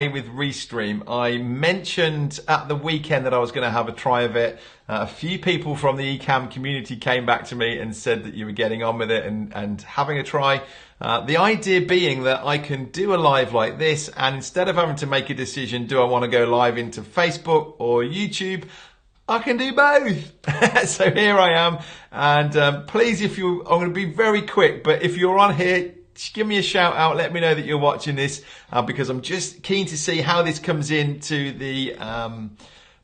with Restream. I mentioned at the weekend that I was going to have a try of it. A few people from the Ecamm community came back to me and said that you were getting on with it and having a try. The idea being that I can do a live like this, and instead of having to make a decision, do I want to go live into Facebook or YouTube, I can do both. So here I am. And please, I'm going to be very quick, but if you're on here, just give me a shout out. Let me know that you're watching this because I'm just keen to see how this comes into the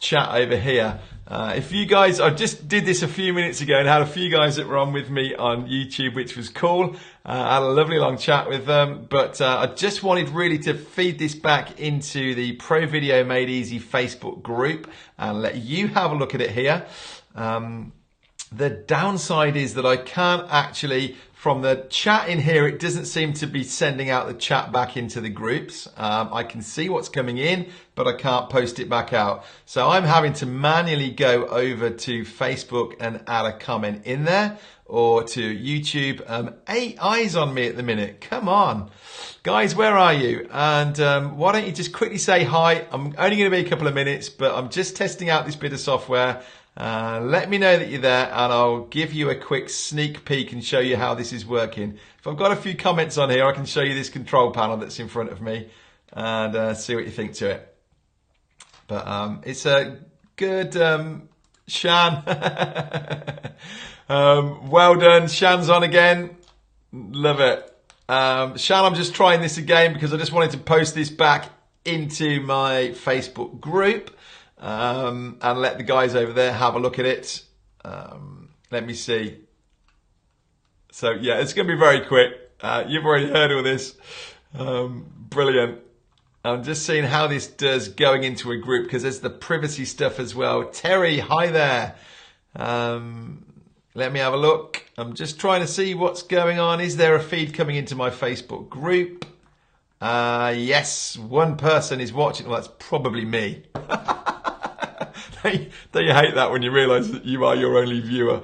chat over here. If you guys, I just did this a few minutes ago and had a few guys that were on with me on YouTube, which was cool. I had a lovely long chat with them, but I just wanted really to feed this back into the Pro Video Made Easy Facebook group and let you have a look at it here. The downside is that I can't actually, from the chat in here, it doesn't seem to be sending out the chat back into the groups. I can see what's coming in, but I can't post it back out. So I'm having to manually go over to Facebook and add a comment in there, or to YouTube. 8 eyes on me at the minute. Come on. Guys, where are you? And why don't you just quickly say hi? I'm only going to be a couple of minutes, but I'm just testing out this bit of software. Let me know that you're there and I'll give you a quick sneak peek and show you how this is working. If I've got a few comments on here, I can show you this control panel that's in front of me and see what you think to it. But it's a good Shan. Well done. Shan's on again. Love it. Shan, I'm just trying this again because I just wanted to post this back into my Facebook group. And let the guys over there have a look at it. Let me see. So yeah, it's going to be very quick. You've already heard all this. Brilliant. I'm just seeing how this does going into a group because there's the privacy stuff as well. Terry, hi there. Let me have a look. I'm just trying to see what's going on. Is there a feed coming into my Facebook group? Yes, one person is watching. Well, that's probably me. Don't you hate that when you realise that you are your only viewer?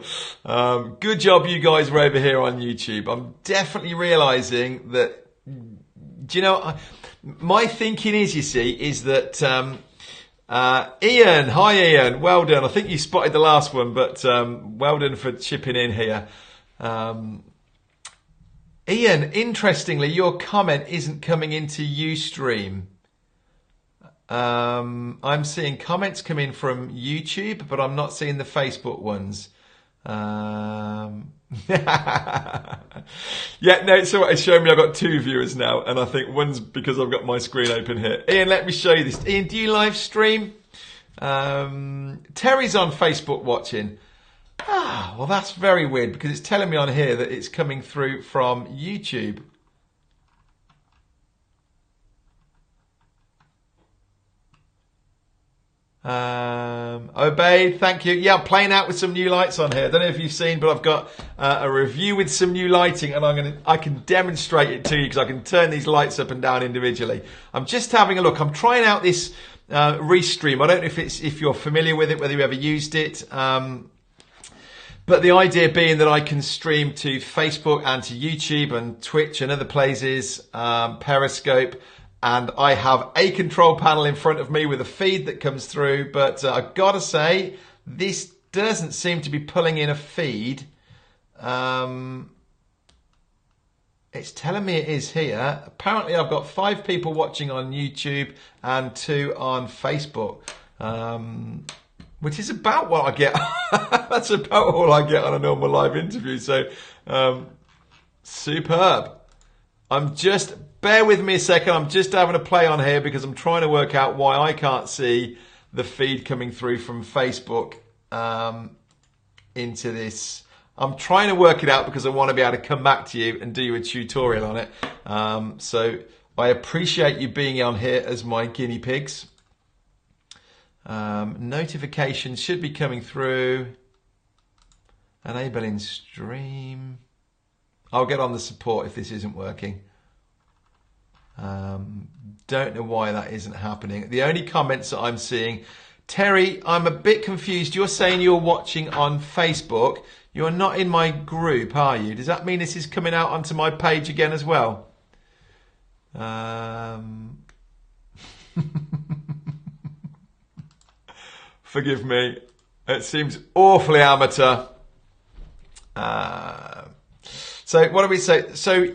Good job you guys were over here on YouTube. I'm definitely realising that, do you know, my thinking is, you see, is that Ian, hi Ian, well done. I think you spotted the last one, but well done for chipping in here. Ian, interestingly, your comment isn't coming into Ustream. I'm seeing comments come in from YouTube, but I'm not seeing the Facebook ones. Yeah, no, so it's showing me I've got 2 viewers now, and I think one's because I've got my screen open here. Ian, let me show you this. Ian, do you live stream? Terry's on Facebook watching. Ah, well, that's very weird because it's telling me on here that it's coming through from YouTube. Obeyed, thank you. Yeah, I'm playing out with some new lights on here. I don't know if you've seen, but I've got a review with some new lighting, and I can demonstrate it to you because I can turn these lights up and down individually. I'm just having a look. I'm trying out this Restream. I don't know if you're familiar with it, whether you ever used it. But the idea being that I can stream to Facebook and to YouTube and Twitch and other places, Periscope. And I have a control panel in front of me with a feed that comes through. But I've got to say, this doesn't seem to be pulling in a feed. It's telling me it is here. Apparently, I've got 5 people watching on YouTube and 2 on Facebook. Which is about what I get. That's about all I get on a normal live interview. So, superb. Bear with me a second. I'm just having a play on here because I'm trying to work out why I can't see the feed coming through from Facebook into this. I'm trying to work it out because I want to be able to come back to you and do you a tutorial on it. So I appreciate you being on here as my guinea pigs. Notifications should be coming through. Enabling stream. I'll get on the support if this isn't working. Don't know why that isn't happening. The only comments that I'm seeing, Terry, I'm a bit confused. You're saying you're watching on Facebook. You're not in my group, are you? Does that mean this is coming out onto my page again as well? Forgive me. It seems awfully amateur. So what do we say? So,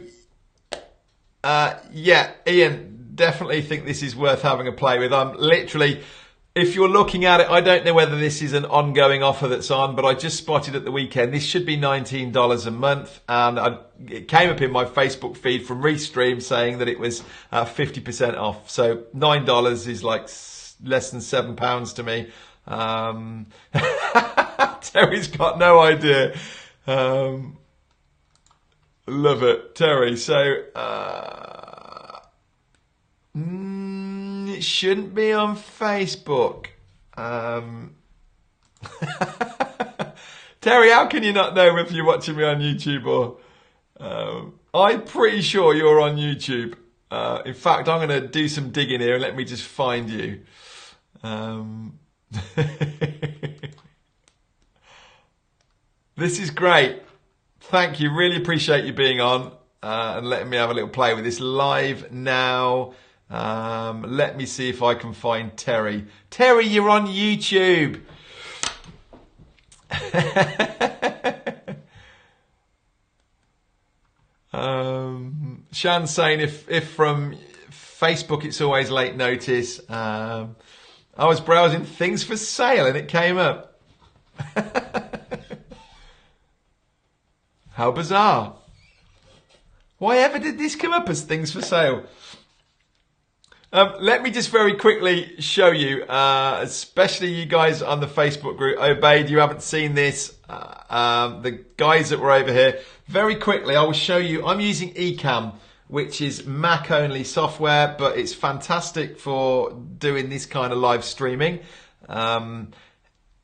yeah, Ian, definitely think this is worth having a play with. I'm literally, if you're looking at it, I don't know whether this is an ongoing offer that's on, but I just spotted at the weekend. This should be $19 a month. And it came up in my Facebook feed from Restream saying that it was 50% off. So $9 is like less than £7 to me. Terry's got no idea. Love it, Terry. So, it shouldn't be on Facebook. Terry, how can you not know if you're watching me on YouTube or... I'm pretty sure you're on YouTube. In fact, I'm going to do some digging here and let me just find you. This is great. Thank you. Really appreciate you being on and letting me have a little play with this live now. Let me see if I can find Terry. Terry, you're on YouTube. Shan's saying if from Facebook it's always late notice. I was browsing things for sale and it came up. How bizarre. Why ever did this come up as things for sale? Let me just very quickly show you, especially you guys on the Facebook group. Obeyed, you haven't seen this. The guys that were over here. Very quickly, I will show you. I'm using Ecamm, which is Mac only software, but it's fantastic for doing this kind of live streaming.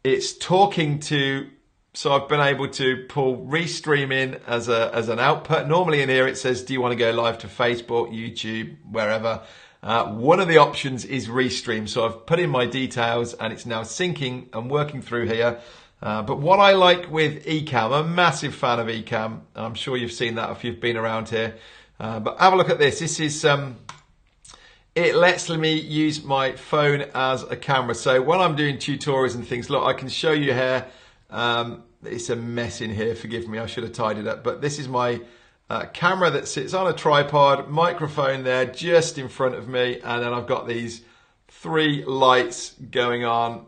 It's talking to... So I've been able to pull Restream in as an output. Normally in here it says, do you want to go live to Facebook, YouTube, wherever? One of the options is Restream. So I've put in my details and it's now syncing and working through here. But what I like with Ecamm, I'm a massive fan of Ecamm. I'm sure you've seen that if you've been around here. But have a look at this. This is, it lets me use my phone as a camera. So when I'm doing tutorials and things, look, I can show you here. It's a mess in here, forgive me, I should have tidied up. But this is my camera that sits on a tripod, microphone there just in front of me, and then I've got these 3 lights going on.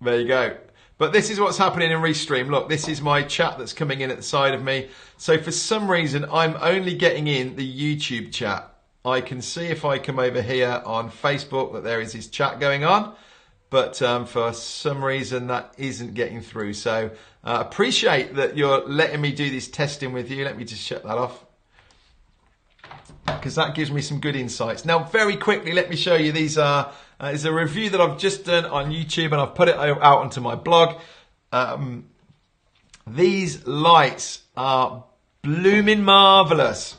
There you go. But this is what's happening in Restream. Look, this is my chat that's coming in at the side of me. So for some reason, I'm only getting in the YouTube chat. I can see if I come over here on Facebook that there is this chat going on. But for some reason that isn't getting through. So appreciate that you're letting me do this testing with you. Let me just shut that off, because that gives me some good insights. Now, very quickly, let me show you. These are is a review that I've just done on YouTube and I've put it out onto my blog. These lights are blooming marvelous.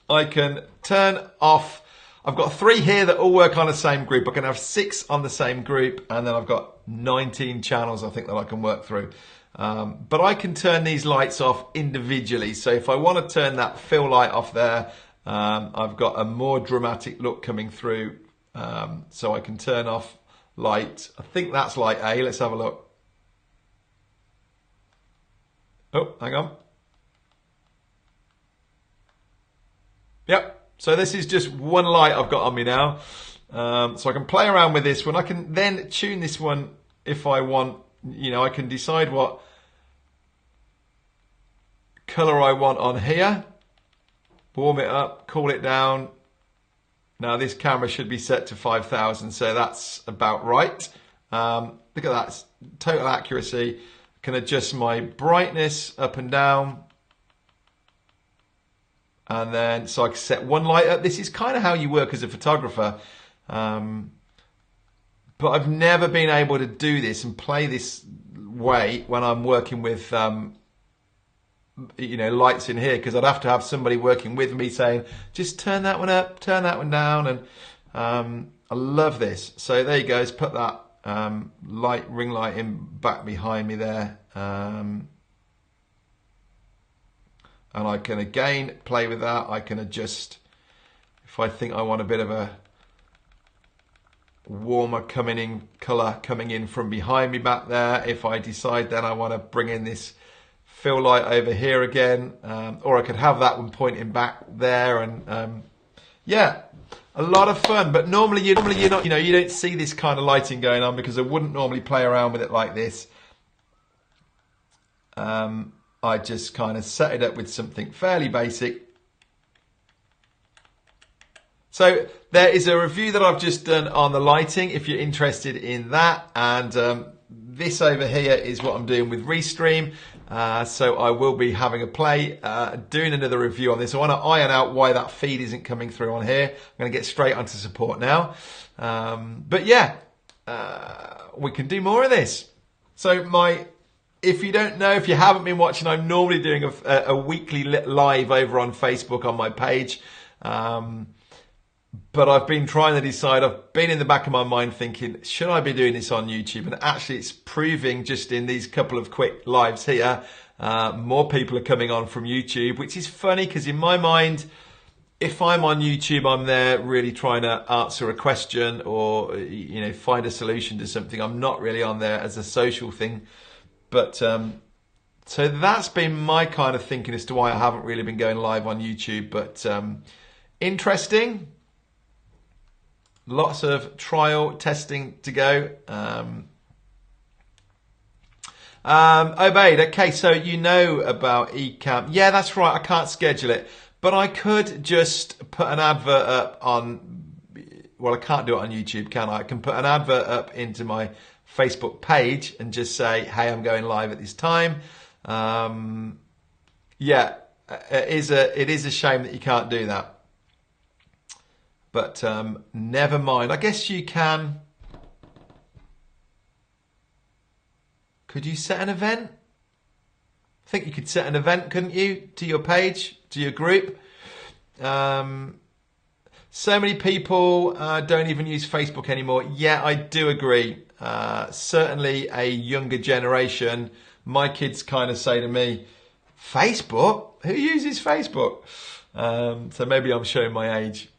I can turn off. I've got 3 here that all work on the same group. I can have 6 on the same group, and then I've got 19 channels I think that I can work through. But I can turn these lights off individually. So if I want to turn that fill light off there, I've got a more dramatic look coming through. So I can turn off light. I think that's light A. Let's have a look. Oh, hang on. Yep. So this is just one light I've got on me now. So I can play around with this one. I can then tune this one if I want. You know, I can decide what color I want on here. Warm it up, cool it down. Now this camera should be set to 5000, so that's about right. Look at that, it's total accuracy. Can adjust my brightness up and down. And then, so I can set one light up. This is kind of how you work as a photographer. But I've never been able to do this and play this way when I'm working with, you know, lights in here, because I'd have to have somebody working with me saying, just turn that one up, turn that one down. And I love this. So there you go. Let's put that ring light in back behind me there. And I can again play with that. I can adjust if I think I want a bit of a warmer colour coming in from behind me back there. If I decide then I want to bring in this fill light over here again, or I could have that one pointing back there, and yeah, a lot of fun. But normally you're not, you don't see this kind of lighting going on because I wouldn't normally play around with it like this. I just kind of set it up with something fairly basic. So there is a review that I've just done on the lighting if you're interested in that, and this over here is what I'm doing with Restream. So I will be having a play, doing another review on this. I want to iron out why that feed isn't coming through on here. I'm going to get straight onto support now. But yeah, we can do more of this. So if you don't know, if you haven't been watching, I'm normally doing a weekly live over on Facebook on my page. But I've been trying to decide, I've been in the back of my mind thinking, should I be doing this on YouTube? And actually it's proving just in these couple of quick lives here, more people are coming on from YouTube, which is funny because in my mind, if I'm on YouTube, I'm there really trying to answer a question or, find a solution to something. I'm not really on there as a social thing. But so that's been my kind of thinking as to why I haven't really been going live on YouTube. But interesting. Lots of trial testing to go. Obeyed. Okay, so you know about Ecamm. Yeah, that's right. I can't schedule it. But I could just put an advert up on... Well, I can't do it on YouTube, can I? I can put an advert up into my Facebook page and just say, hey, I'm going live at this time. Yeah, it is a shame that you can't do that. But never mind. I guess you can. Could you set an event? I think you could set an event, couldn't you? To your page, to your group. So many people don't even use Facebook anymore. Yeah, I do agree. Certainly a younger generation. My kids kind of say to me, Facebook? Who uses Facebook? So maybe I'm showing my age.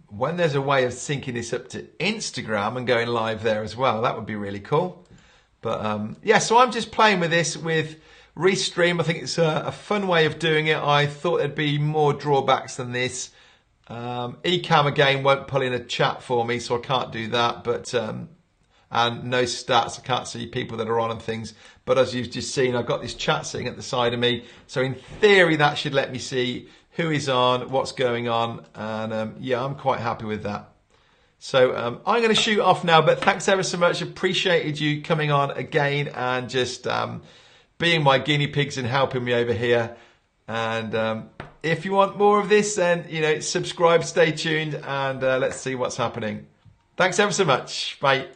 When there's a way of syncing this up to Instagram and going live there as well, that would be really cool. But yeah, so I'm just playing with this with Restream. I think it's a fun way of doing it. I thought there'd be more drawbacks than this. Ecamm again won't pull in a chat for me, so I can't do that. But and no stats, I can't see people that are on and things. But as you've just seen, I've got this chat sitting at the side of me. So in theory, that should let me see who is on, what's going on, and yeah, I'm quite happy with that. So I'm going to shoot off now, but thanks ever so much. Appreciated you coming on again and just being my guinea pigs and helping me over here. And if you want more of this, then subscribe, stay tuned, and let's see what's happening. Thanks ever so much. Bye.